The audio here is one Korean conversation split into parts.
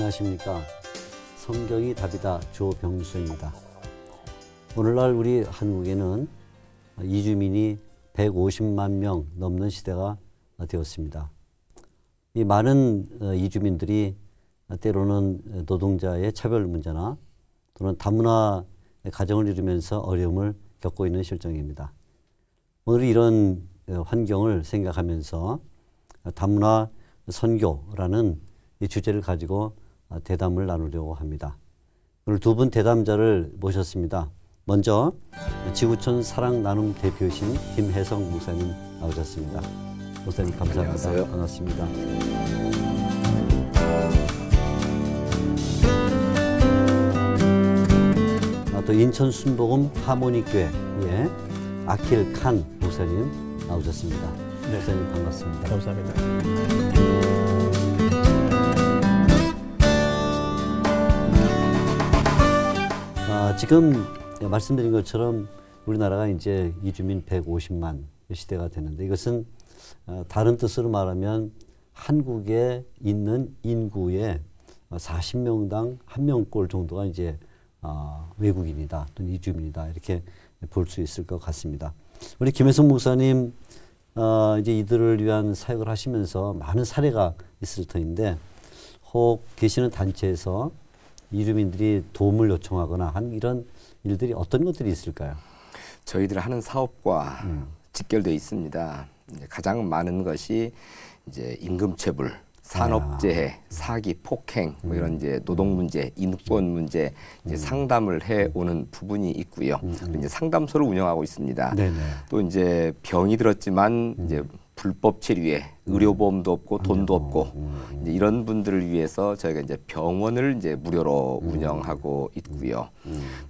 안녕하십니까. 성경이 답이다 조병수입니다. 오늘날 우리 한국에는 이주민이 150만 명 넘는 시대가 되었습니다. 이 많은 이주민들이 때로는 노동자의 차별 문제나 또는 다문화 가정을 이루면서 어려움을 겪고 있는 실정입니다. 오늘 이런 환경을 생각하면서 다문화 선교라는 이 주제를 가지고 대담을 나누려고 합니다. 오늘 두 분 대담자를 모셨습니다. 먼저 지구촌 사랑 나눔 대표이신 김혜성 목사님 나오셨습니다. 목사님 감사합니다. 안녕하세요. 반갑습니다. 또 인천 순복음 하모니교회의 아킬 칸 목사님 나오셨습니다. 네. 목사님 반갑습니다. 감사합니다. 지금 말씀드린 것처럼 우리나라가 이제 이주민 150만 시대가 되는데 이것은 다른 뜻으로 말하면 한국에 있는 인구의 40명당 1명꼴 정도가 이제 외국인이다 또는 이주민이다 이렇게 볼 수 있을 것 같습니다. 우리 김혜성 목사님 이제 이들을 위한 사역을 하시면서 많은 사례가 있을 터인데 혹 계시는 단체에서 이주민들이 도움을 요청하거나 한 이런 일들이 어떤 것들이 있을까요? 저희들 하는 사업과 직결되어 있습니다. 이제 가장 많은 것이 이제 임금체불, 산업재해, 사기, 폭행, 뭐 이런 이제 노동 문제, 인권 문제 이제 상담을 해 오는 부분이 있고요. 이제 상담소를 운영하고 있습니다. 네네. 또 이제 병이 들었지만 이제 불법 치료에 의료보험도 없고 돈도 없고 이제 이런 분들을 위해서 저희가 이제 병원을 이제 무료로 운영하고 있고요.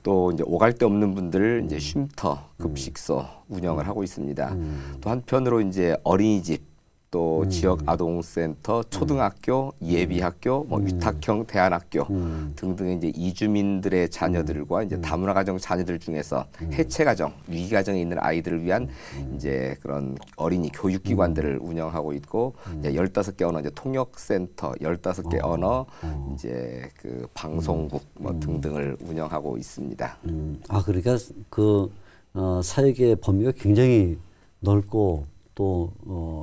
또 이제 오갈 데 없는 분들을 이제 쉼터, 급식소 운영을 하고 있습니다. 또 한편으로 이제 어린이집 또 지역 아동센터, 초등학교, 예비학교, 뭐 위탁형 대안학교 등등 이제 이주민들의 자녀들과 이제 다문화 가정 자녀들 중에서 해체 가정, 위기 가정에 있는 아이들을 위한 이제 그런 어린이 교육기관들을 운영하고 있고 이제 15개 언어 이제 통역센터, 15개 언어 이제 그 방송국 뭐 등등을 운영하고 있습니다. 그러니까 그 사역의 범위가 굉장히 넓고 또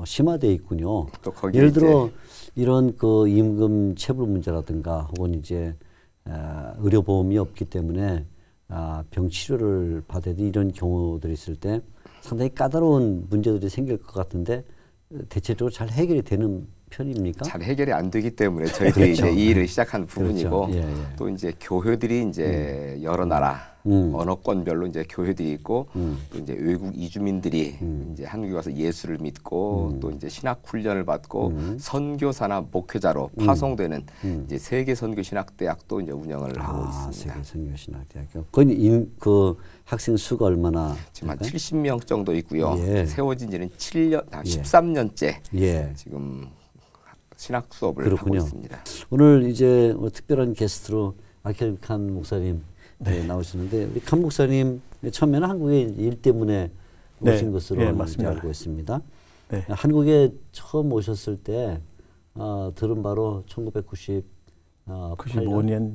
심화되어 있군요. 또 거기 예를 들어 이런 그 임금 체불 문제라든가 혹은 이제 의료보험이 없기 때문에 병 치료를 받아야 돼 이런 경우들이 있을 때 상당히 까다로운 문제들이 생길 것 같은데 대체적으로 잘 해결이 되는 편입니까? 잘 해결이 안 되기 때문에 저희들이 그렇죠. 이제 이 일을 시작한 부분이고 그렇죠. 예. 또 이제 교회들이 이제 여러 나라 언어권별로 이제 교회들이 있고 또 이제 외국 이주민들이 이제 한국에 와서 예수를 믿고 또 이제 신학 훈련을 받고 선교사나 목회자로 파송되는 이제 세계 선교 신학대학도 이제 운영을 하고 있습니다. 세계 선교 신학대학교. 그 학생 수가 얼마나 지금 한 될까요? 70명 정도 있고요. 예. 세워진 지는 13년째 예. 지금 신학 수업을 그렇군요. 하고 있습니다. 오늘 이제 특별한 게스트로 아킬 칸 목사님 나오시는데 우리 칸 목사님 처음에는 한국에 일 때문에 오신 것으로 맞습니다. 알고 있습니다. 네. 한국에 처음 오셨을 때 들은 바로 1995년,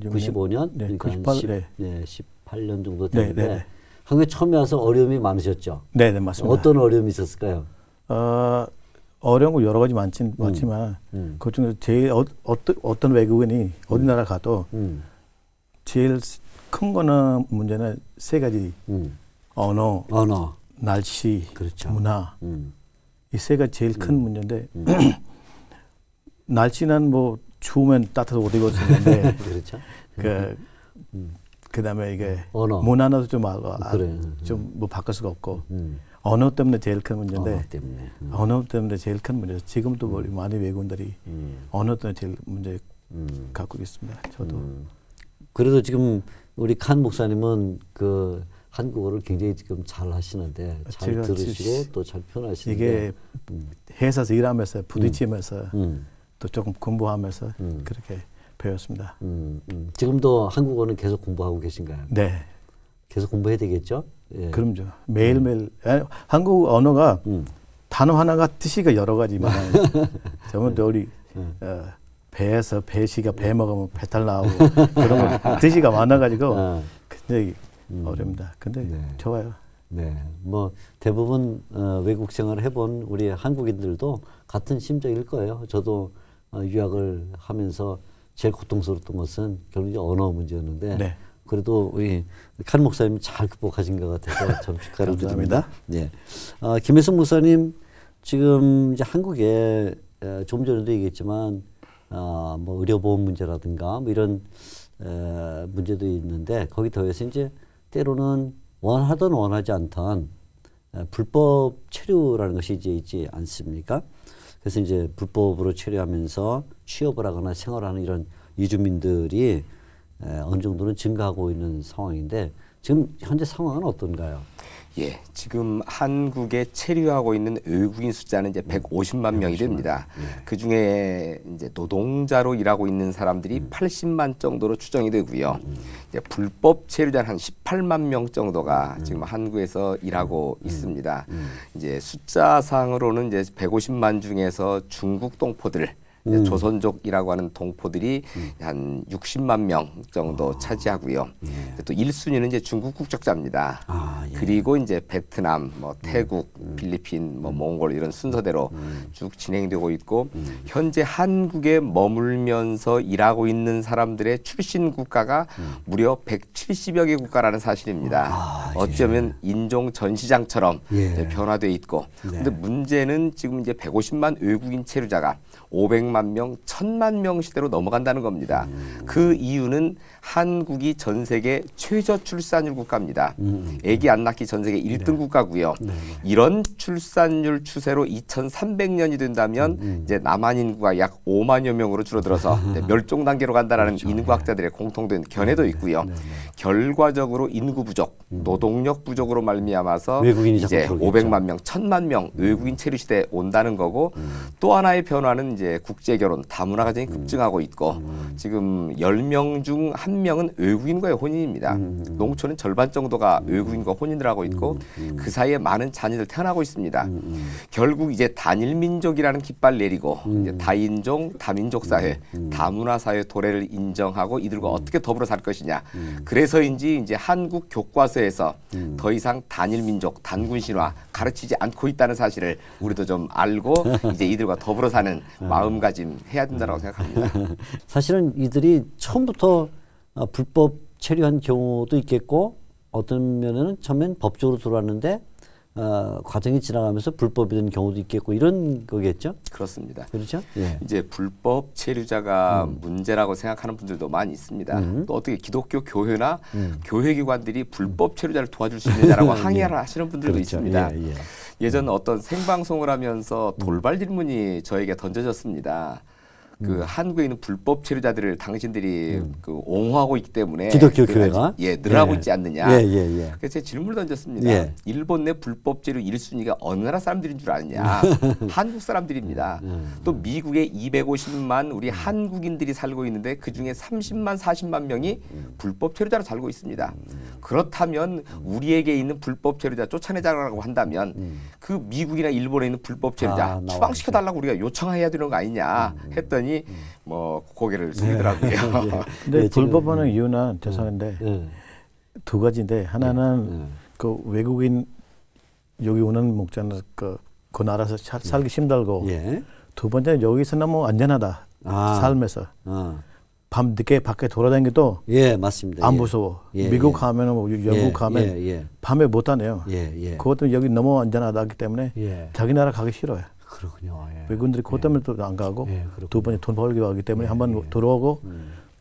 95년, 네, 그러니까 98, 18년 정도 됐는데 네. 한국에 처음에 와서 어려움이 많으셨죠? 네, 맞습니다. 어떤 어려움이 있었을까요? 어려운 거 여러 가지 많지만 그 중에서 제일 어떤 외국인이 어디 나라 가도 제일 큰 거는 문제는 세 가지 언어, 날씨, 그렇죠. 문화 이 세 가지 제일 큰 문제인데 날씨는 뭐 추우면 따뜻해서 옷 입어도 되는데 그렇죠. 그다음에 이게 언어. 문화는 좀 뭐 바꿀 수가 없고 언어 때문에 제일 큰 문제인데 언어 때문에 제일 큰 문제. 지금도 많은 외국인들이 언어 때문에 제일 문제 갖고 있습니다. 저도. 그래도 지금 우리 칸 목사님은 그 한국어를 굉장히 지금 잘 하시는데 잘 들으시고 또 잘 표현하시는데 이게 회사에서 일하면서 부딪히면서 또 조금 공부하면서 그렇게 배웠습니다. 지금도 한국어는 계속 공부하고 계신가요? 네. 계속 공부해야 되겠죠? 예. 그럼요. 매일매일. 한국 언어가 단어 하나가 뜻이 여러 가지만 저는 우리 배에서 배시가 배 먹으면 배탈 나오고 그런 거 드시가 많아가지고 굉장히 어렵니다. 근데 네. 좋아요. 네, 뭐 대부분 외국 생활을 해본 우리 한국인들도 같은 심정일 거예요. 저도 유학을 하면서 제일 고통스러웠던 것은 결국 이제 언어 문제였는데 네. 그래도 우리 칸 목사님 잘 극복하신 것 같아서 좀 축하를 드립니다. 네, 김혜성 목사님 지금 이제 한국에 좀 전에도 얘기했지만 뭐 의료보험 문제라든가 뭐 이런 문제도 있는데 거기 더해서 이제 때로는 원하든 원하지 않던 불법 체류라는 것이 이제 있지 않습니까? 그래서 이제 불법으로 체류하면서 취업을 하거나 생활하는 이런 이주민들이 어느 정도는 증가하고 있는 상황인데 지금 현재 상황은 어떤가요? 예, 지금 한국에 체류하고 있는 외국인 숫자는 이제 150만 명이 됩니다. 그 중에 이제 노동자로 일하고 있는 사람들이 80만 정도로 추정이 되고요. 이제 불법 체류자는 한 18만 명 정도가 지금 한국에서 일하고 있습니다. 이제 숫자상으로는 이제 150만 중에서 중국 동포들 조선족이라고 하는 동포들이 한 60만 명 정도 차지하고요. 또 1순위는 이제 중국 국적자입니다. 그리고 이제 베트남, 뭐 태국, 필리핀, 뭐 몽골 이런 순서대로 쭉 진행되고 있고 현재 한국에 머물면서 일하고 있는 사람들의 출신 국가가 무려 170여 개 국가라는 사실입니다. 어쩌면 인종 전시장처럼 이제 변화돼 있고 근데 문제는 지금 이제 150만 외국인 체류자가 500만 명, 1000만 명 시대로 넘어간다는 겁니다. 그 이유는 한국이 전 세계 최저 출산율 국가입니다. 아기 안 낳기 전 세계 1등 국가고요. 이런 출산율 추세로 2300년이 된다면 이제 남한 인구가 약 5만여 명으로 줄어들어서 멸종 단계로 간다라는 인구학자들의 공통된 견해도 있고요. 결과적으로 인구 부족, 노동력 부족으로 말미암아서 이제 500만 명, 1000만 명 외국인 체류 시대에 온다는 거고 또 하나의 변화는 이제 국제 결혼, 다문화 가정이 급증하고 있고 지금 10명 중 1명은 외국인과의 혼인입니다. 농촌은 절반 정도가 외국인과 혼인을 하고 있고 그 사이에 많은 자녀들 태어나고 있습니다. 결국 이제 단일 민족이라는 깃발 내리고 이제 다인종, 다민족 사회, 다문화 사회 도래를 인정하고 이들과 어떻게 더불어 살 것이냐. 그래서인지 이제 한국 교과서에서 더 이상 단일 민족, 단군 신화 가르치지 않고 있다는 사실을 우리도 좀 알고 이제 이들과 더불어 사는 마음가짐 해야 된다고 생각합니다. 사실은 이들이 처음부터 불법 체류한 경우도 있겠고 어떤 면에는 처음엔 법적으로 들어왔는데 과정이 지나가면서 불법이 된 경우도 있겠고 이런 거겠죠? 그렇습니다. 그렇죠? 예. 이제 불법 체류자가 문제라고 생각하는 분들도 많이 있습니다. 또 어떻게 기독교 교회나 교회기관들이 불법 체류자를 도와줄 수 있느냐라고 항의를 하시는 분들도 그렇죠. 있습니다. 예전 어떤 생방송을 하면서 돌발 질문이 저에게 던져졌습니다. 그 한국에 있는 불법 체류자들을 당신들이 그 옹호하고 있기 때문에 기독교 교회가 늘 하고 있지 않느냐. 그래서 제가 질문을 던졌습니다. 일본 내 불법 체류 1순위가 어느 나라 사람들인 줄 아느냐. 한국 사람들입니다. 또 미국에 250만 우리 한국인들이 살고 있는데 그중에 30만 40만 명이 불법 체류자로 살고 있습니다. 그렇다면 우리에게 있는 불법 체류자 쫓아내자라고 한다면 그 미국이나 일본에 있는 불법 체류자 추방시켜달라고 우리가 요청해야 되는 거 아니냐 했더니 뭐 고개를 숙이더라고요. 근데 불법하는 이유는 죄송한데 두 가지인데 하나는 그 외국인 여기 오는 목자는 그 나라에서 살기 힘들고 두 번째는 여기서 너무 안전하다 삶에서 밤 늦게 밖에 돌아다니기도 맞습니다. 안 무서워. 미국 가면은 뭐 영국 가면 밤에 못 다녀요. 그것도 여기 너무 안전하다기 때문에 자기 나라 가기 싫어요. 그렇군요. 외국인들이 그것 때문에 또 안 가고 두 번째 돈 벌기 하기 때문에 한번 들어오고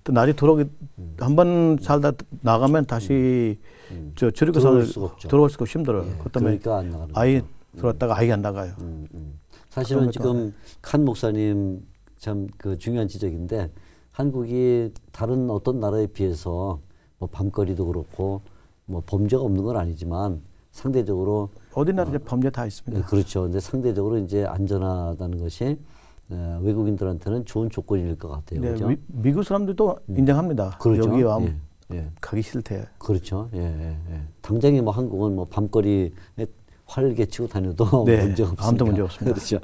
또 나중에 들어오기 한번 살다 나가면 다시 저 출입구선을 들어올 수가 힘들어요. 그것 때문에 그러니까 안 나가는 아예 들어왔다가 아예 안 나가요. 사실은 지금 칸 목사님 참 그 중요한 지적인데 한국이 다른 어떤 나라에 비해서 뭐 밤거리도 그렇고 뭐 범죄가 없는 건 아니지만 상대적으로 어디 나라에 범죄 다 있습니다. 그렇죠. 근데 상대적으로 이제 안전하다는 것이 외국인들한테는 좋은 조건일 것 같아요. 그렇죠? 미국 사람들도 인정합니다. 그렇죠? 여기 와면 가기 싫대. 그렇죠. 당장에 뭐 한국은 뭐 밤거리에 활개치고 다녀도 문제가 없습니다. 아무도 문제 없습니다. 그렇죠.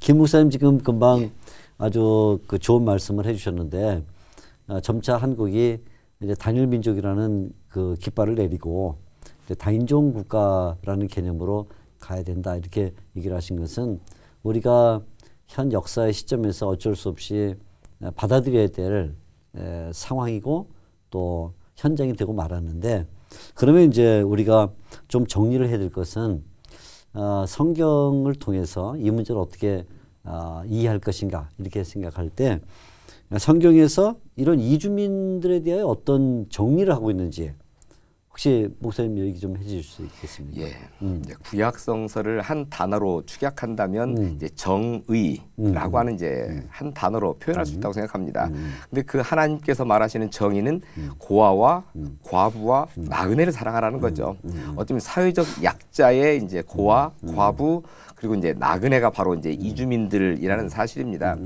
김 목사님 지금 금방 아주 그 좋은 말씀을 해주셨는데 점차 한국이 이제 단일 민족이라는 그 깃발을 내리고 이제 다인종 국가라는 개념으로 가야 된다 이렇게 얘기를 하신 것은 우리가 현 역사의 시점에서 어쩔 수 없이 받아들여야 될 상황이고 또 현장이 되고 말았는데 그러면 이제 우리가 좀 정리를 해야 될 것은 성경을 통해서 이 문제를 어떻게 이해할 것인가 이렇게 생각할 때 성경에서 이런 이주민들에 대해 어떤 정리를 하고 있는지 혹시 목사님 얘기 좀 해주실 수 있겠습니까? 예. 이제 구약성서를 한 단어로 축약한다면 이제 정의라고 하는 이제 한 단어로 표현할 수 있다고 생각합니다. 근데 그 하나님께서 말하시는 정의는 고아와 과부와 나그네를 사랑하라는 거죠. 어쩌면 사회적 약자의 이제 고아, 과부 그리고 이제 나그네가 바로 이제 이주민들이라는 사실입니다.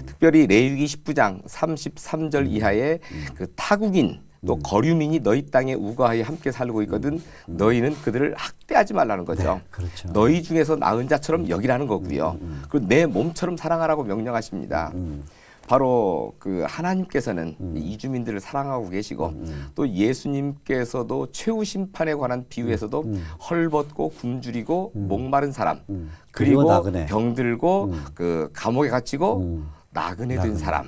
특별히 레위기 19장 33절 이하에 그 타국인 또 거류민이 너희 땅에 우거하여 함께 살고 있거든 너희는 그들을 학대하지 말라는 거죠. 네, 그렇죠. 너희 중에서 나은 자처럼 여기라는 거고요. 그리고 내 몸처럼 사랑하라고 명령하십니다. 바로 그 하나님께서는 이주민들을 사랑하고 계시고 또 예수님께서도 최후 심판에 관한 비유에서도 헐벗고 굶주리고 목마른 사람 그리고 병들고 그 감옥에 갇히고 나그네 된 사람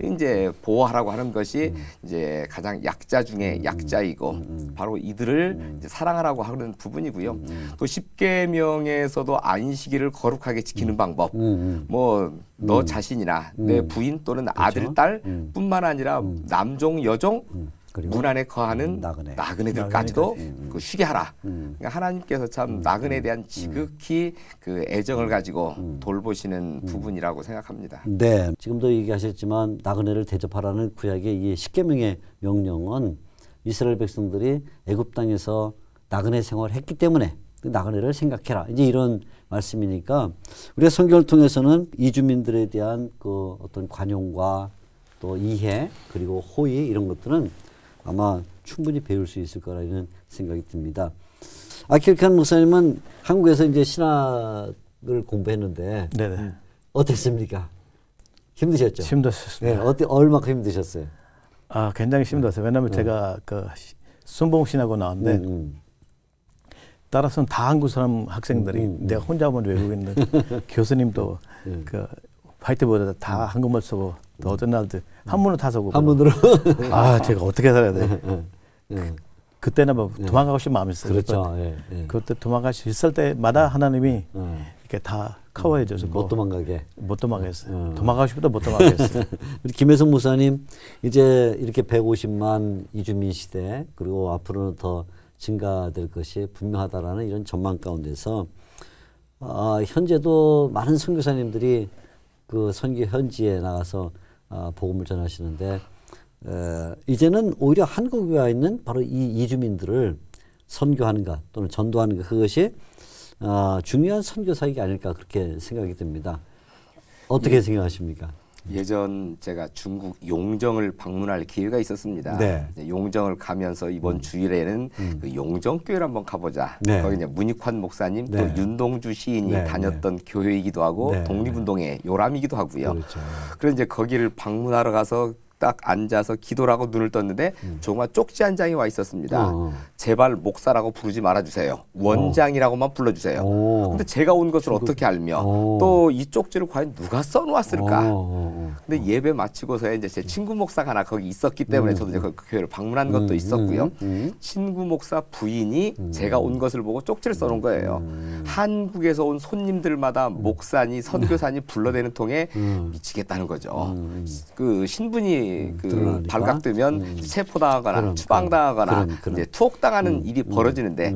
이제 보호하라고 하는 것이 이제 가장 약자 중에 약자이고 바로 이들을 이제 사랑하라고 하는 부분이고요. 또 십계명에서도 안식일을 거룩하게 지키는 방법, 뭐 너 자신이나 내 부인 또는 아들, 딸 뿐만 아니라 남종, 여종 문 안에 거하는 나그네들까지도 그 쉬게 하라. 그러니까 하나님께서 참 나그네에 대한 지극히 그 애정을 가지고 돌보시는 부분이라고 생각합니다. 네, 지금도 얘기하셨지만 나그네를 대접하라는 구약의 이 십계명의 명령은 이스라엘 백성들이 애굽 땅에서 나그네 생활을 했기 때문에 나그네를 생각해라. 이제 이런 말씀이니까 우리가 성경을 통해서는 이주민들에 대한 그 어떤 관용과 또 이해 그리고 호의 이런 것들은 아마 충분히 배울 수 있을 거라는 생각이 듭니다. 아킬칸 목사님은 한국에서 이제 신학을 공부했는데 네네. 어땠습니까? 힘드셨죠? 힘들었습니다. 네, 얼마큼 힘드셨어요? 굉장히 힘들었어요. 왜냐하면 제가 그 순봉신하고 나왔는데 따라서는 다 한국 사람 학생들이 내가 혼자만 외국인들 교수님도 그 화이트보드 다 한국말 쓰고 또 어떤 날들 한문으로 다 쓰고 한문으로 제가 어떻게 살아야 돼? 그때는 뭐 도망가고 싶은 마음이 있어요. 그렇죠. 그때 도망갈 수 있을 때마다 하나님이 이렇게 다 커버해 줘서 못 도망가게 했어요. 도망가고 싶어도 못 도망가게 했어요. 우리 김혜성 목사님 이제 이렇게 150만 이주민 시대 그리고 앞으로는 더 증가될 것이 분명하다라는 이런 전망 가운데서 현재도 많은 선교사님들이 그 선교 현지에 나가서 복음을 전하시는데 이제는 오히려 한국에 와 있는 바로 이 이주민들을 선교하는 것 또는 전도하는 것 그것이 중요한 선교사역이 아닐까 그렇게 생각이 듭니다. 어떻게 생각하십니까? 예전 제가 중국 용정을 방문할 기회가 있었습니다. 네. 용정을 가면서 이번 주일에는 그 용정교회를 한번 가보자. 네. 거기 이제 문익환 목사님 네. 또 윤동주 시인이 네. 다녔던 교회이기도 하고 독립운동의 요람이기도 하고요. 그렇죠. 그래서 이제 거기를 방문하러 가서 딱 앉아서 기도를 하고 눈을 떴는데 정말 쪽지 한 장이 와 있었습니다. 제발 목사라고 부르지 말아주세요. 원장이라고만 불러주세요. 근데 제가 온 것을 어떻게 알며 또 이 쪽지를 과연 누가 써놓았을까? 근데 예배 마치고서 이제 제 친구 목사가 하나 거기 있었기 때문에 저도 이제 그 교회를 방문한 것도 있었고요. 친구 목사 부인이 제가 온 것을 보고 쪽지를 써놓은 거예요. 한국에서 온 손님들마다 목사니 선교사니 불러대는 통에 미치겠다는 거죠. 그 신분이 그 발각되면 체포당하거나 추방당하거나 이제 투옥당하는 일이 벌어지는데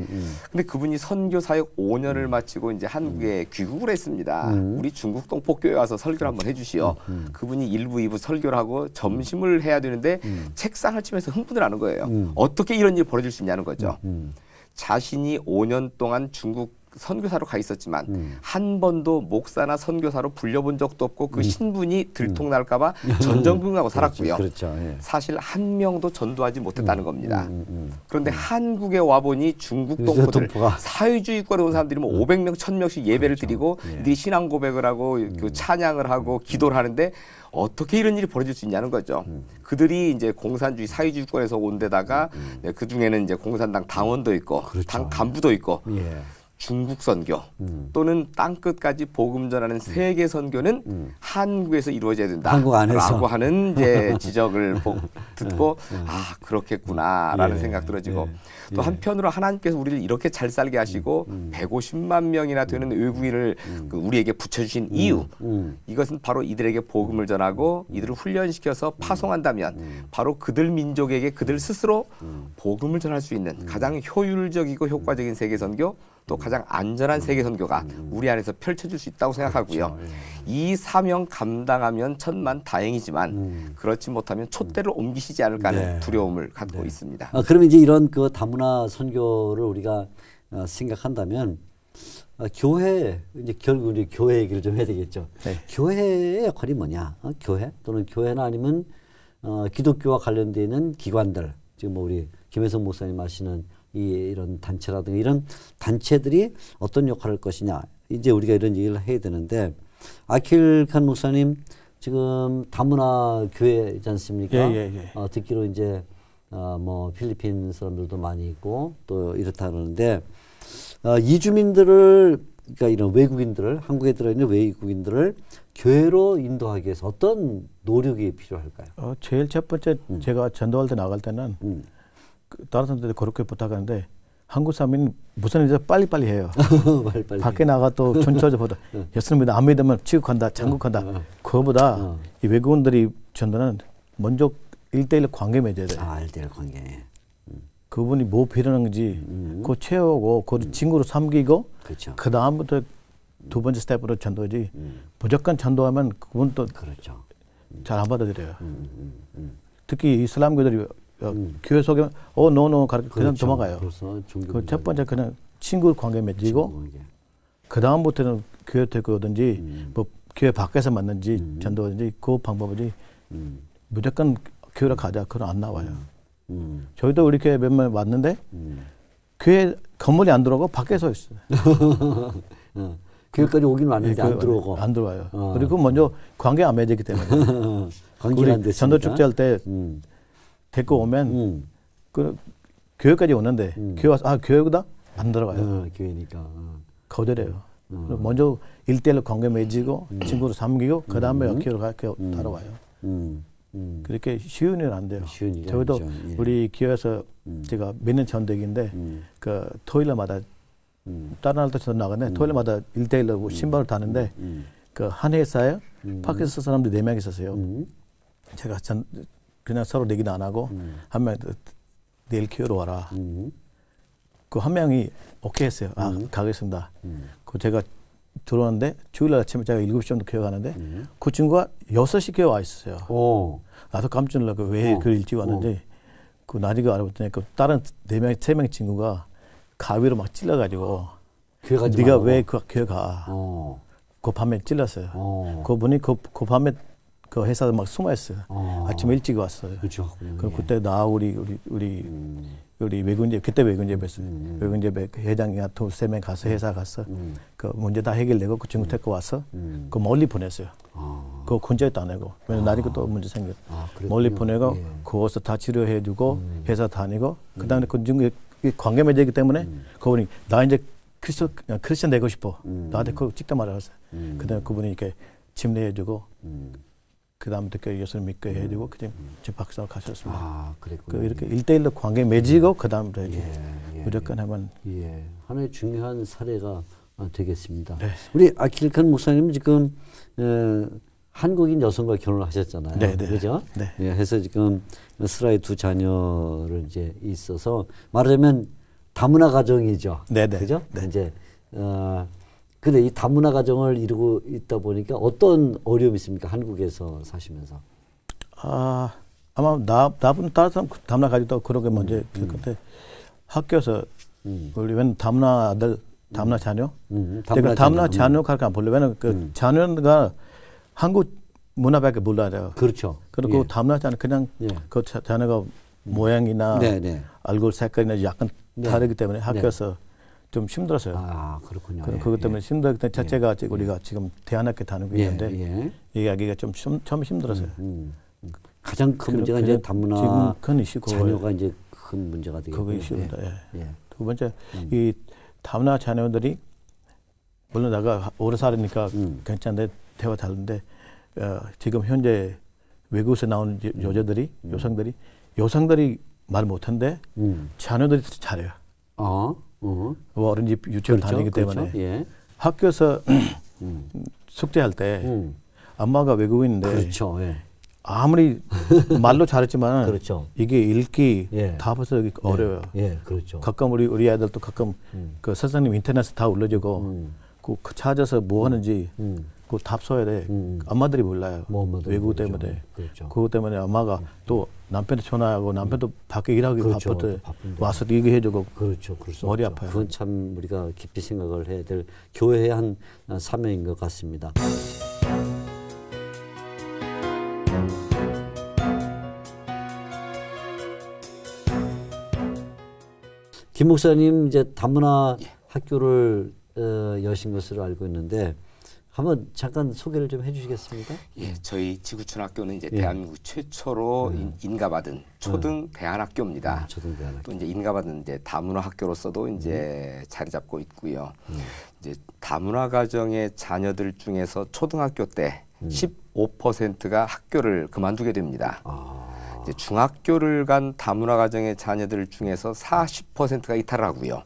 근데 그분이 선교 사역 5년을 마치고 이제 한국에 귀국을 했습니다. 우리 중국 동포교회 와서 설교를 한번 해주시오. 그분이 1부, 2부 설교를 하고 점심을 해야 되는데 책상을 치면서 흥분을 하는 거예요. 어떻게 이런 일이 벌어질 수 있냐는 거죠. 자신이 5년 동안 중국 선교사로 가 있었지만 한 번도 목사나 선교사로 불려본 적도 없고 그 신분이 들통날까봐 전전긍긍하고 살았고요. 그렇죠. 예. 사실 한 명도 전도하지 못했다는 겁니다. 그런데 한국에 와보니 중국 동포들, 사회주의권에 온 사람들이 뭐 500명, 1000명씩 예배를 드리고 이들이 신앙 고백을 하고 그 찬양을 하고 기도를 하는데 어떻게 이런 일이 벌어질 수 있냐는 거죠. 그들이 이제 공산주의 사회주의권에서 온 데다가 그 중에는 이제 공산당 당원도 있고 그렇죠. 당 간부도 있고 예. 중국 선교 또는 땅 끝까지 복음 전하는 세계 선교는 한국에서 이루어져야 된다. 한국 안에서. 라고 하는 이제 지적을 듣고 아 그렇겠구나라는 예. 생각 들어지고 예. 또 한편으로 하나님께서 우리를 이렇게 잘 살게 하시고 150만 명이나 되는 외국인을 그 우리에게 붙여주신 이유 이것은 바로 이들에게 복음을 전하고 이들을 훈련시켜서 파송한다면 바로 그들 민족에게 그들 스스로 복음을 전할 수 있는 가장 효율적이고 효과적인 세계 선교 또 가장 안전한 세계 선교가 우리 안에서 펼쳐질 수 있다고 생각하고요. 그렇죠. 이 사명 감당하면 천만 다행이지만 그렇지 못하면 촛대를 옮기시지 않을까 하는 네. 두려움을 갖고 있습니다. 그러면 이제 이런 그 다문화 선교를 우리가 생각한다면 교회 이제 결국 우리 교회 얘기를 좀 해야 되겠죠. 네. 교회의 역할이 뭐냐? 교회 또는 교회나 아니면 기독교와 관련되어 있는 기관들 지금 뭐 우리 김혜성 목사님 하시는 이런 단체라든가 이런 단체들이 어떤 역할을 할 것이냐 이제 우리가 이런 얘기를 해야 되는데 아킬 칸 목사님 지금 다문화 교회지 않습니까? 듣기로 이제 뭐 필리핀 사람들도 많이 있고 또 이렇다 그러는데 이주민들을 그러니까 이런 외국인들을 한국에 들어있는 외국인들을 교회로 인도하기 위해서 어떤 노력이 필요할까요? 제일 첫 번째 제가 전도할 때 나갈 때는 다른 사람들이 그렇게 부탁하는데 한국 사람은 무슨 일을 빨리빨리 해요. 빨리. 밖에 나가 또 전처제보다 예수님 안 믿으면 취급한다, 장국한다. 그거보다 이 외국인들이 전도는 먼저 1대1 관계 맺어야 돼요. 1대1 관계. 그분이 뭐 필요한지 그거 채우고 그 친구로 삼기고 그렇죠. 그 다음부터 두 번째 스텝으로 전도지. 무조건 전도하면 그분도 그렇죠. 잘 안 받아들여요. 특히 이슬람교들이 교회 속에 노노 그냥 그렇죠. 도망가요. 그 첫 번째 그냥 친구 관계 맺고 그 다음부터는 교회 되거든지 뭐 교회 밖에서 만든지 전도든지 그 방법이지 무조건 교회로 가자 그건 안 나와요. 저희도 우리 교회 몇 명 왔는데 교회 건물이 안 들어오고 밖에 서 있어요. 교회까지 오긴 왔는데 안 들어오고. 안 들어와요. 그리고 먼저 관계 안 맺었기 때문에. 관계가 안 됐으니까. 우리 전도 축제 할 때 데리고 오면 그 교회까지 오는데 교회 와서 교회보다 안 들어가요. 교회니까. 거절해요. 먼저 1대1로 관계 맺고 친구로 삼기고 그 다음에 교회로 따라와요. 그렇게 쉬운 일은 안 돼요. 저희도 예. 우리 교회에서 제가 몇 년 전도기인데 그 토요일마다 다른 날도 나가는데 토요일마다 1대1로 신발을 다는데 그 한 회사에 파키스탄 사람들 4명 있었어요. 제가 그냥 서로 얘기도 안 하고 한 명 내일 교회로 와라. 그 한 명이 오케이 했어요. 가겠습니다. 그 제가 들어왔는데 주일날 아침에 제가 7시 정도 교회 가는데 그 친구가 6시 교회 와 있었어요. 나도 깜짝 놀라고 왜 그 일찍 왔는지 그 나중에 알아봤더니 그 다른 4명, 3명 친구가 가위로 막 찔러가지고 네가 왜 그 교회 가? 그 밤에 찔렀어요. 그분이 그 밤에 그 회사에 막 숨어있어요. 아침 일찍 왔어요. 그렇죠. 그때 나 우리 외국인재 그때 외국인재였어요. 외국인재 회장이나 2-3명 가서 회사 가서 그 문제 다 해결되고 그 친구 데리고 와서 그 멀리 보냈어요. 그 근처에도 안 하고 왜냐면 나중에 또 문제 생겼. 멀리 보내고 거기서 다 치료해주고 회사 다니고 그다음에 그 친구 관계 맺었기 때문에 그분이 나 이제 크리스천 되고 싶어. 나한테 그 직접 말했어요. 그다음에 그분이 이렇게 짐 내주고. 그 다음부터 예수를 믿게 해주고 그냥 집 박사로 가셨습니다. 그랬군요. 이렇게 1대1로 관계 맺이고 그 다음부터 무조건 하면 하나의 중요한 사례가 되겠습니다. 네. 우리 아킬 칸 목사님은 지금 한국인 여성과 결혼을 하셨잖아요. 그죠? 네. 해서 지금 스라의 2 자녀를 이제 있어서 말하자면 다문화 가정이죠. 네네. 그죠? 네. 이제 근데 이 다문화 가정을 이루고 있다 보니까 어떤 어려움이 있습니까? 한국에서 사시면서. 아마 나쁜 다른 사람 다문화 가지고 그러게 먼저 들 건데 학교에서 우리 웬 다문화 아들 다문화 자녀. 그러니까 다문화 자녀가 보려면 그 자녀가 한국 문화밖에 몰라요. 그렇죠. 그리고 예. 다문화 자녀 그냥 그 자녀가 모양이나 얼굴 색깔이나 약간 다르기 때문에 학교에서 좀 힘들었어요. 아, 그렇군요. 그것 때문에 힘들기 때문에 자체가 우리가 지금 대안학교 다니고 있는데 이 아기가 좀 처음 힘들었어요. 가장 큰 문제가 이제 다문화 지금 큰 이슈고 자녀가 이제 큰 문제가 되겠고요. 그거 이슈입니다. 두 번째 이 다문화 자녀들이 물론 내가 오래 살으니까 괜찮은데 대화 다른데 지금 현재 외국에서 나오는 여성들이 말 못한데 자녀들이 잘해요. 어린이집 유치원 다니기 때문에 학교에서 숙제할 때 엄마가 외국인인데 아무리 말로 잘했지만 이게 읽기 다 벌써 어려워요. 그렇죠. 가끔 우리 아이들도 가끔 그 선생님 인터넷에 다 올려주고 그 찾아서 뭐 하는지 그 답 써야 돼. 엄마들이 몰라요. 외국 때문에. 그것 때문에 엄마가 또 남편한테 전화하고 남편도 밖에 일하기 바쁠 때 와서 얘기해주고 머리 아파요. 그건 참 우리가 깊이 생각을 해야 될 교회의 한 사명인 것 같습니다. 김 목사님 이제 다문화 학교를 여신 것으로 알고 있는데 한번 잠깐 소개를 좀 해주시겠습니까? 저희 지구촌학교는 이제 대한민국 최초로 인가받은 초등 대안학교입니다. 또 이제 인가받은 이제 다문화 학교로서도 이제 자리 잡고 있고요. 이제 다문화 가정의 자녀들 중에서 초등학교 때 15%가 학교를 그만두게 됩니다. 이제 중학교를 간 다문화 가정의 자녀들 중에서 40%가 이탈을 하고요.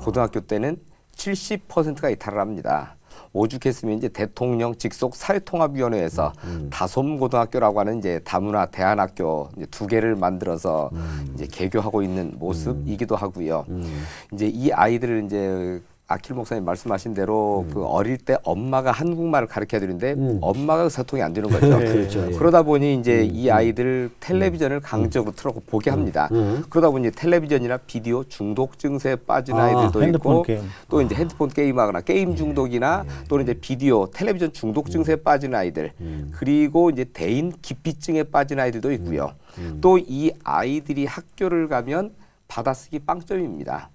고등학교 때는 70%가 이탈을 합니다. 오죽했으면 이제 대통령 직속 사회통합위원회에서 다솜고등학교라고 하는 이제 다문화 대안학교 이제 2개를 만들어서 이제 개교하고 있는 모습이기도 하고요. 이제 이 아이들을 이제 아킬 목사님 말씀하신 대로 그 어릴 때 엄마가 한국말을 가르쳐야 되는데 엄마가 소통이 안 되는 거죠. 그러다 보니 이제 이 아이들 텔레비전을 강제적으로 틀어 보게 합니다. 그러다 보니 텔레비전이나 비디오 중독 증세에 빠진 아이들도 있고 또 이제 핸드폰 게임하거나 게임 중독이나 또는 이제 비디오 텔레비전 중독 증세에 빠진 아이들 그리고 이제 대인 기피증에 빠진 아이들도 있고요. 또 이 아이들이 학교를 가면 받아쓰기 빵점입니다.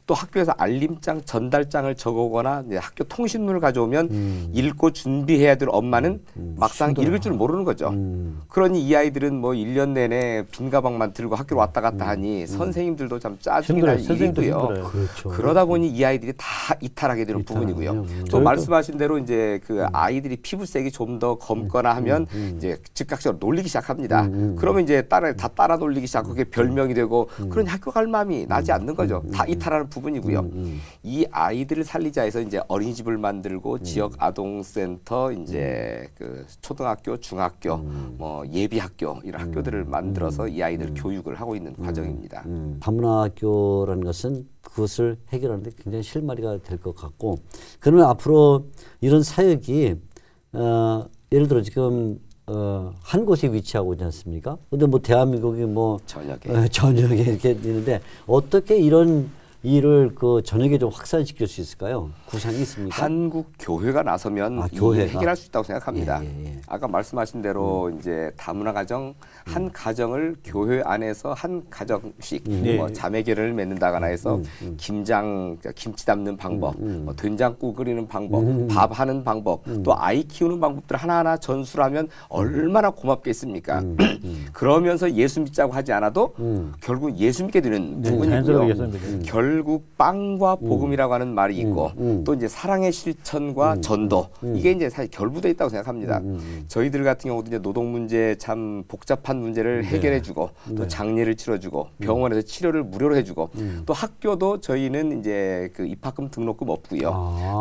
또 학교에서 알림장, 전달장을 적어오거나 이제 학교 통신문을 가져오면 읽고 준비해야 될 엄마는 막상 읽을 줄 모르는 거죠. 그러니 이 아이들은 뭐 1년 내내 빈 가방만 들고 학교로 왔다 갔다 하니 선생님들도 참 짜증이 날 일이고요. 그러다 보니 이 아이들이 다 이탈하게 되는 부분이고요. 또 말씀하신 대로 이제 그 아이들이 피부색이 좀 더 검거나 하면 이제 즉각적으로 놀리기 시작합니다. 그러면 이제 다 따라 놀리기 시작하고 그게 별명이 되고 그런 학교 갈 마음이 나지 않는 거죠. 다 이탈하는 부분이고요. 이 아이들을 살리자 해서 이제 어린이집을 만들고 지역 아동센터 이제 그 초등학교, 중학교, 뭐 예비학교 이런 학교들을 만들어서 이 아이들 교육을 하고 있는 과정입니다. 다문화 학교라는 것은 그것을 해결하는데 굉장히 실마리가 될 것 같고 그러면 앞으로 이런 사역이 예를 들어 지금 한 곳에 위치하고 있지 않습니까? 근데 뭐 대한민국이 뭐 전역에 이렇게 있는데 어떻게 이런 일을 그 전역에 좀 확산시킬 수 있을까요? 구상이 있습니까? 한국 교회가 나서면 해결할 수 있다고 생각합니다. 아까 말씀하신 대로 이제 다문화 가정 한 가정을 교회 안에서 한 가정씩 뭐 자매결을 맺는다거나 해서 김치 담는 방법, 뭐 된장국 끓이는 방법, 밥 하는 방법, 또 아이 키우는 방법들 하나하나 전수를 하면 얼마나 고맙겠습니까? 그러면서 예수 믿자고 하지 않아도 결국 예수 믿게 되는 부분이고요. 결국 빵과 복음이라고 하는 말이 있고 또 이제 사랑의 실천과 전도 이게 이제 사실 결부되어 있다고 생각합니다. 저희들 같은 경우도 이제 노동 문제 참 복잡한 문제를 해결해주고 또 장례를 치러주고 병원에서 치료를 무료로 해주고 또 학교도 저희는 이제 그 입학금 등록금 없고요.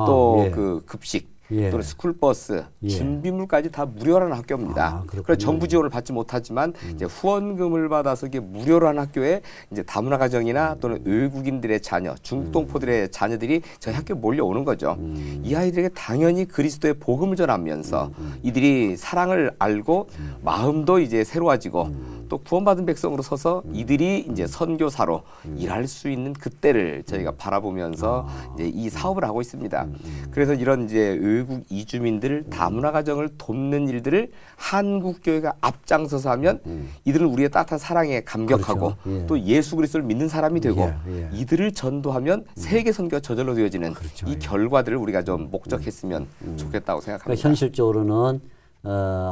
또 그 급식 또는 스쿨버스, 준비물까지 다 무료라는 학교입니다. 그래서 정부 지원을 받지 못하지만 이제 후원금을 받아서 이게 무료라는 학교에 이제 다문화 가정이나 또는 외국인들의 자녀, 중동포들의 자녀들이 저희 학교에 몰려오는 거죠. 이 아이들에게 당연히 그리스도의 복음을 전하면서 이들이 사랑을 알고 마음도 이제 새로워지고 또 구원받은 백성으로 서서 이들이 이제 선교사로 일할 수 있는 그때를 저희가 바라보면서 이제 이 사업을 하고 있습니다. 그래서 이런 이제 외국 이주민들 다문화 가정을 돕는 일들을 한국 교회가 앞장서서 하면 이들은 우리의 따뜻한 사랑에 감격하고 그렇죠. 예. 또 예수 그리스도를 믿는 사람이 되고 예. 이들을 전도하면 세계 선교가 저절로 되어지는 그렇죠. 이 결과들을 우리가 좀 목적했으면 좋겠다고 생각합니다. 그러니까 현실적으로는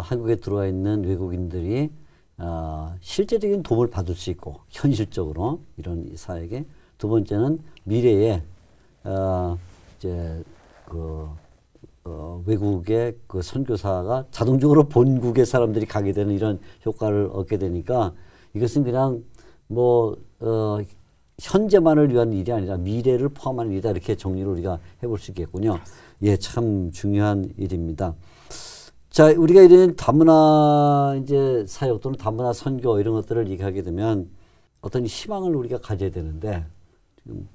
한국에 들어와 있는 외국인들이 실제적인 도움을 받을 수 있고 현실적으로 이런 사회에 두 번째는 미래에 이제 외국의 그 선교사가 자동적으로 본국의 사람들이 가게 되는 이런 효과를 얻게 되니까 이것은 그냥 뭐 현재만을 위한 일이 아니라 미래를 포함한 일이다 이렇게 정리를 우리가 해볼 수 있겠군요. 예, 참 중요한 일입니다. 자, 우리가 이런 다문화 이제 사역 또는 다문화 선교 이런 것들을 얘기하게 되면 어떤 희망을 우리가 가져야 되는데 지금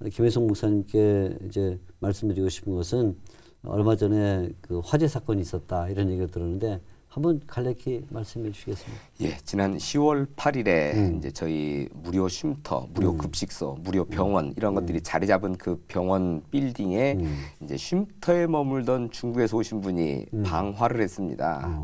김혜성 목사님께 이제 말씀드리고 싶은 것은 얼마 전에 그 화재 사건이 있었다 이런 얘기를 들었는데 한번 간략히 말씀해 주시겠습니까? 예, 지난 10월 8일에 이제 저희 무료 쉼터, 무료 급식소, 무료 병원 이런 것들이 자리 잡은 그 병원 빌딩에 이제 쉼터에 머물던 중국에서 오신 분이 방화를 했습니다.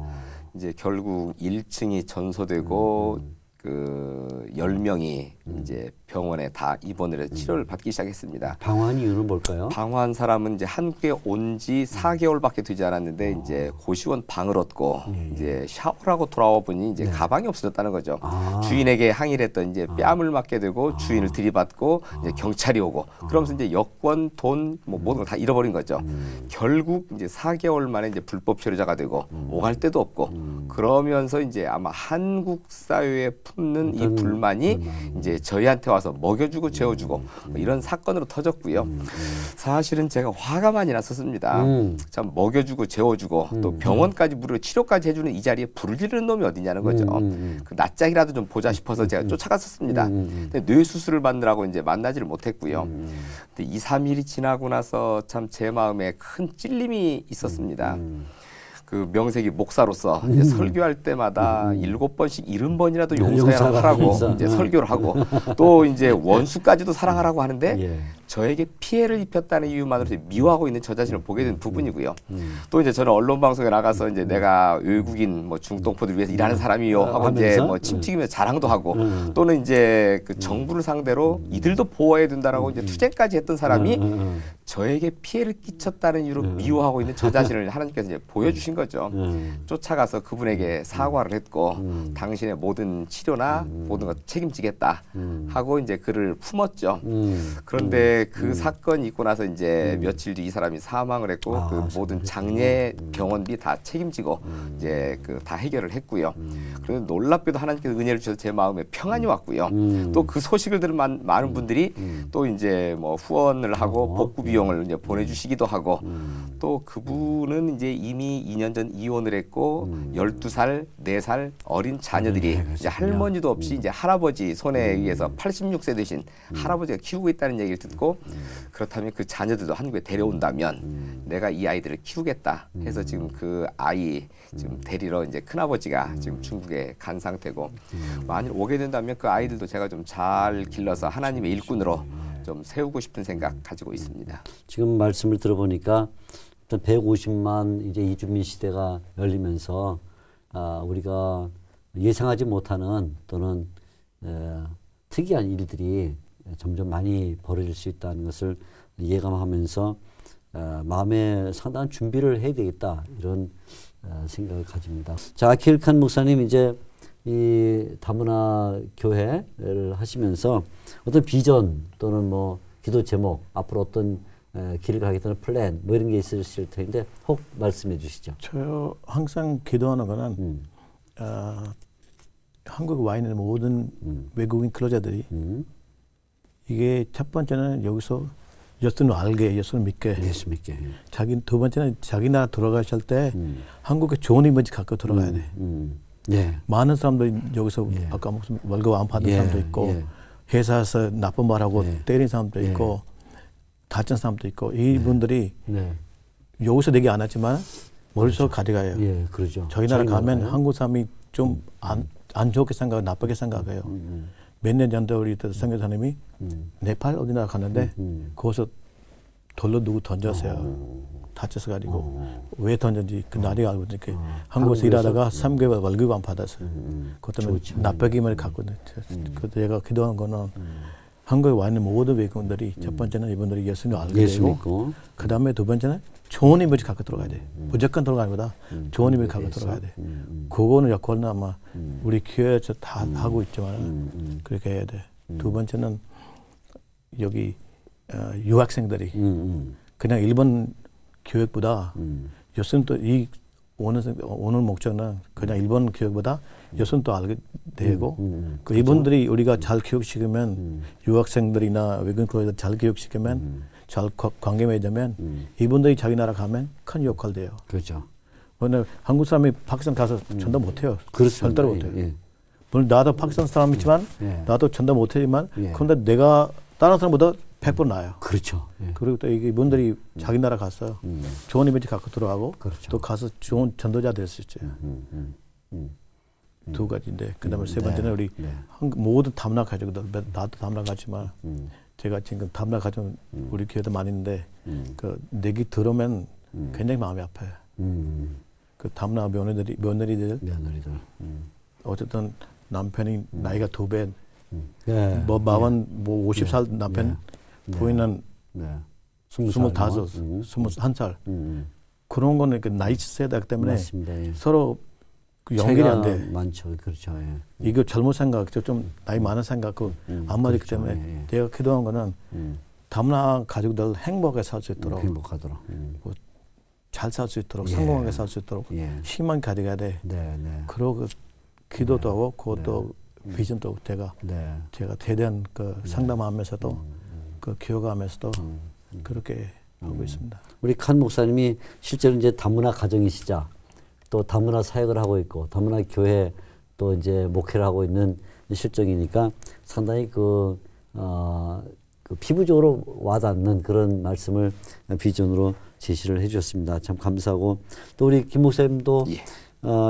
이제 결국 1층이 전소되고 그 10명이 이제 병원에 다 입원을 해서 치료를 받기 시작했습니다. 방화한 이유는 뭘까요? 방화한 사람은 이제 한국에 온 지 4개월밖에 되지 않았는데 이제 고시원 방을 얻고 이제 샤워를 하고 돌아와 보니 이제 가방이 없어졌다는 거죠. 주인에게 항의를 했던 이제 뺨을 맞게 되고 주인을 들이받고 이제 경찰이 오고 그러면서 이제 여권, 돈, 뭐 모든 걸 다 잃어버린 거죠. 결국 이제 4개월 만에 이제 불법 체류자가 되고 오갈 데도 없고 그러면서 이제 아마 한국 사회에 품는 이 불만이 이제 저희한테 와서 먹여주고 재워주고 뭐 이런 사건으로 터졌고요. 사실은 제가 화가 많이 났었습니다. 참 먹여주고 재워주고 또 병원까지 무료 치료까지 해주는 이 자리에 불을 지르는 놈이 어디냐는 거죠. 그 낯짝이라도 좀 보자 싶어서 제가 쫓아갔었습니다. 근데 뇌 수술을 받느라고 이제 만나지를 못했고요. 근데 2, 3일이 지나고 나서 참 제 마음에 큰 찔림이 있었습니다. 그 명색이 목사로서 이제 설교할 때마다 7번씩 70번이라도 용서하라고 이제 설교를 하고 또 이제 원수까지도 사랑하라고 하는데 저에게 피해를 입혔다는 이유만으로 미워하고 있는 저 자신을 보게 된 부분이고요. 또 이제 저는 언론 방송에 나가서 이제 내가 외국인 뭐 중동포들 위해서 일하는 사람이요 하고 이제 뭐 침튀기면서 자랑도 하고 또는 이제 그 정부를 상대로 이들도 보호해야 된다라고 이제 투쟁까지 했던 사람이 저에게 피해를 끼쳤다는 이유로 미워하고 있는 저 자신을 하나님께서 이제 보여주신 거죠. 쫓아가서 그분에게 사과를 했고 당신의 모든 치료나 모든 것 책임지겠다 하고 이제 그를 품었죠. 그런데 그 사건이 있고 나서 이제 며칠 뒤 이 사람이 사망을 했고 그 모든 장례 병원비 다 책임지고 이제 그 다 해결을 했고요. 그런데 놀랍게도 하나님께서 은혜를 주셔서 제 마음에 평안이 왔고요. 또 그 소식을 들은 많은 분들이 또 이제 뭐 후원을 하고 복구 비용을 이제 보내주시기도 하고 또 그분은 이제 이미 2년 전 이혼을 했고 12살, 4살 어린 자녀들이 이제 할머니도 없이 이제 할아버지 손에 의해서 86세 되신 할아버지가 키우고 있다는 얘기를 듣고 그렇다면 그 자녀들도 한국에 데려온다면 내가 이 아이들을 키우겠다 해서 지금 그 아이 지금 데리러 이제 큰아버지가 지금 중국에 간 상태고 만일 오게 된다면 그 아이들도 제가 좀 잘 길러서 하나님의 일꾼으로 좀 세우고 싶은 생각 가지고 있습니다. 지금 말씀을 들어보니까 150만 이제 이주민 시대가 열리면서 우리가 예상하지 못하는 또는 특이한 일들이 점점 많이 벌어질 수 있다는 것을 예감하면서 마음에 상당한 준비를 해야 되겠다 이런 생각을 가집니다. 자, 아키일칸 목사님 이제 이 다문화 교회를 하시면서 어떤 비전 또는 뭐 기도 제목 앞으로 어떤 길을 가겠다는 플랜 뭐 이런 게 있으실 텐데 혹 말씀해 주시죠. 저 항상 기도하는 거는 한국에 와 있는 모든 외국인 근로자들이 이게 첫 번째는 여기서 예수를 알게, 예수를 믿게. 예수 믿게. 두 번째는 자기 나라 돌아가실 때 한국에 좋은 이미지 갖고 돌아가야 돼. 예. 많은 사람들이 여기서 아까 무슨 월급 안 받는 사람도 있고 회사에서 나쁜 말하고 때린 사람도 있고 다친 사람도 있고 이분들이 여기서 내기 안 하지만 멀리서 가져가요. 예, 그러죠. 저희 나라 가면 한국 사람이 좀 안 좋게 생각하고 나쁘게 생각해요. 몇 년 전에 우리 선교사님이 네팔 어디 나라 갔는데 거기서 돌로 누구 던졌어요. 다쳐서 가지고 왜 던졌는지 그 날이 알고 이렇게 한국에서 일하다가 3개월 월급 안 받았어요. 그것 때문에 나쁘기만 갖고 그때 제가 기도한 거는 한국에 와 있는 모든 외국인들이 첫 번째는 이분들이 예수님을 알게 되고 그 다음에 두 번째는 좋은 이미지 갖고 들어가야 돼. 무조건 들어가는 것보다 좋은 이미지 갖고 들어가야 돼. 그거는 역할은 아마 우리 교회에서 다 하고 있지만 그렇게 해야 돼. 두 번째는 여기 유학생들이 그냥 일본 교육보다 예수님 또 이 오늘 목적은 그냥 일본 교육보다 예수님 또 알게 되고 그 이분들이 우리가 잘 교육시키면 유학생들이나 외국인 교회들 잘 교육시키면 잘 관계 맺으면 이분들이 자기 나라 가면 큰 역할 돼요. 그렇죠. 오늘 한국 사람이 파키스탄 가서 전도 못해요. 절대로 못해요. 예. 물론 나도 파키스탄 사람이지만 나도 전도 못하지만 그런데 내가 다른 사람보다 100% 나아요. 그렇죠. 예. 그리고 또 이분들이 자기 나라 가서 좋은 이미지 갖고 들어가고 그렇죠. 또 가서 좋은 전도자 될 수 있어요. 두 가지인데 그다음에 세 번째는 우리 모든 다문화 가족들 나도 다문화 가지만 제가 지금 다문화 가족 우리 교회도 많이 있는데 그 얘기 들으면 굉장히 마음이 아파요. 그 다문화 며느리들 어쨌든 남편이 나이가 2배 뭐 50살 남편 부인은 25, 21살 그런 거는 그 나이 세대이기 때문에 맞습니다. 예. 서로 그 연결이 안 돼. 많죠. 그렇죠. 예. 이거 잘못 생각, 좀 나이 많은 생각 안 맞기 그렇죠. 때문에 예. 내가 기도한 거는 다문화 가족들 행복하게 살 수 있도록 행복하도록 잘 살 수 있도록 예. 성공하게 살 수 있도록 예. 희망 가져가야 돼. 네. 그러고 기도도 하고 그것도 비전도 제가 대대한 그 상담하면서도 그 교육하면서도 그렇게 하고 있습니다. 우리 칸 목사님이 실제로 이제 다문화 가정이시자 또 다문화 사역을 하고 있고 다문화 교회 또 이제 목회를 하고 있는 실정이니까 상당히 그 피부적으로 와닿는 그런 말씀을 비전으로 제시를 해주셨습니다. 참 감사하고 또 우리 김 목사님도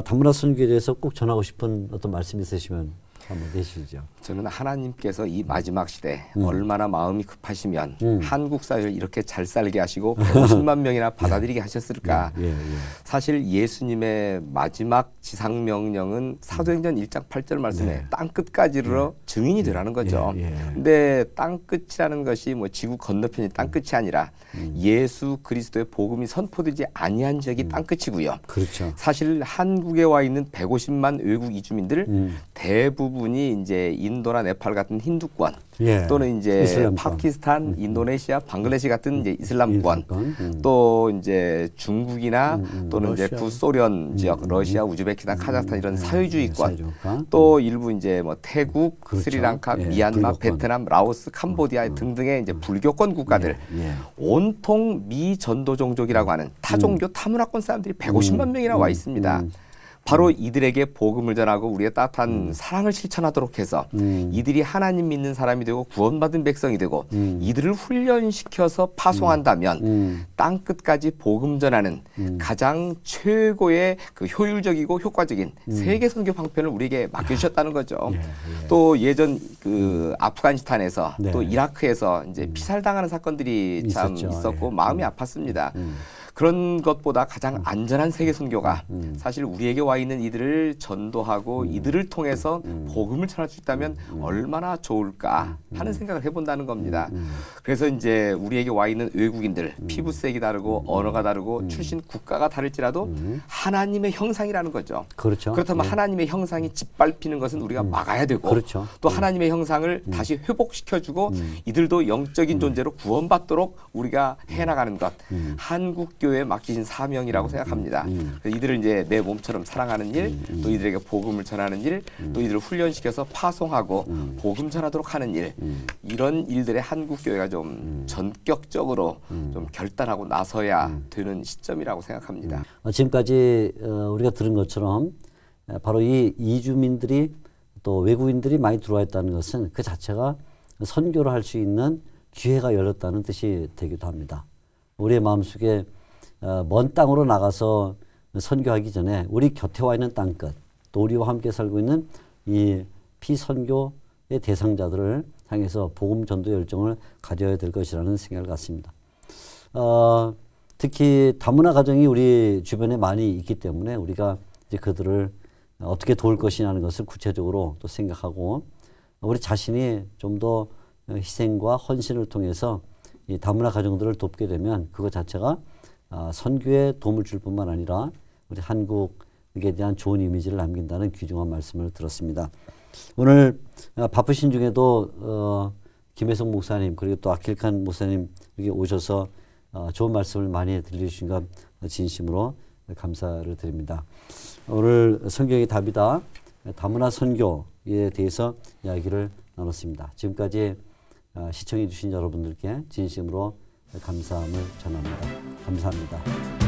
다문화 선교에 대해서 꼭 전하고 싶은 어떤 말씀이 있으시면 한번 내시죠. 저는 하나님께서 이 마지막 시대 얼마나 마음이 급하시면 한국 사회를 이렇게 잘 살게 하시고 150만 명이나 받아들이게 하셨을까. 사실 예수님의 마지막 지상명령은 사도행전 1장 8절 말씀에 땅끝까지로 증인이 되라는 거죠. 근데 땅끝이라는 것이 뭐 지구 건너편이 땅끝이 아니라 예수 그리스도의 복음이 선포되지 아니한 지역이 땅끝이고요. 그렇죠. 사실 한국에 와 있는 150만 외국 이주민들 대부분이 이제 인도나 네팔 같은 힌두권 또는 이제 이슬람권. 파키스탄, 인도네시아, 방글라데시 같은 이제 이슬람권 또 이제 중국이나 또는 이제 구소련 지역, 러시아, 우즈베키스탄, 카자흐스탄 이런 사회주의권 또 일부 이제 뭐 태국, 스리랑카, 미얀마, 베트남, 라오스, 캄보디아 등등의 이제 불교권 국가들 온통 미전도 종족이라고 하는 타종교, 타문화권 사람들이 150만 명이나 와 있습니다. 바로 이들에게 복음을 전하고 우리의 따뜻한 사랑을 실천하도록 해서 이들이 하나님 믿는 사람이 되고 구원받은 백성이 되고 이들을 훈련시켜서 파송한다면 땅끝까지 복음 전하는 가장 최고의 그 효율적이고 효과적인 세계 선교 방편을 우리에게 맡겨주셨다는 거죠. 또 예전 그 아프가니스탄에서 또 이라크에서 이제 피살당하는 사건들이 참 있었고 마음이 아팠습니다. 그런 것보다 가장 안전한 세계 선교가 사실 우리에게 와 있는 이들을 전도하고 이들을 통해서 복음을 전할 수 있다면 얼마나 좋을까 하는 생각을 해본다는 겁니다. 그래서 이제 우리에게 와 있는 외국인들 피부색이 다르고 언어가 다르고 출신 국가가 다를지라도 하나님의 형상이라는 거죠. 그렇죠. 그렇다면 하나님의 형상이 짓밟히는 것은 우리가 막아야 되고 또 하나님의 형상을 다시 회복시켜주고 이들도 영적인 존재로 구원받도록 우리가 해나가는 것 한국 교회에 맡기신 사명이라고 생각합니다. 이들을 이제 내 몸처럼 사랑하는 일, 또 이들에게 복음을 전하는 일, 또 이들을 훈련시켜서 파송하고 복음 전하도록 하는 일, 이런 일들에 한국 교회가 좀 전격적으로 좀 결단하고 나서야 되는 시점이라고 생각합니다. 지금까지 우리가 들은 것처럼 바로 이 이주민들이 또 외국인들이 많이 들어와 있다는 것은 그 자체가 선교를 할 수 있는 기회가 열렸다는 뜻이 되기도 합니다. 우리의 마음속에 먼 땅으로 나가서 선교하기 전에 우리 곁에 와 있는 땅끝 또 우리와 함께 살고 있는 이 피선교의 대상자들을 향해서 복음 전도 열정을 가져야 될 것이라는 생각을 갖습니다. 특히 다문화 가정이 우리 주변에 많이 있기 때문에 우리가 이제 그들을 어떻게 도울 것이냐는 것을 구체적으로 또 생각하고 우리 자신이 좀 더 희생과 헌신을 통해서 이 다문화 가정들을 돕게 되면 그것 자체가 선교에 도움을 줄 뿐만 아니라 우리 한국에 대한 좋은 이미지를 남긴다는 귀중한 말씀을 들었습니다. 오늘 바쁘신 중에도 김혜성 목사님 그리고 또 아킬칸 목사님 여기 오셔서 좋은 말씀을 많이 들려주신 것 진심으로 감사를 드립니다. 오늘 성경의 답이다 다문화 선교에 대해서 이야기를 나눴습니다. 지금까지 시청해 주신 여러분들께 진심으로 감사함을 전합니다. 감사합니다.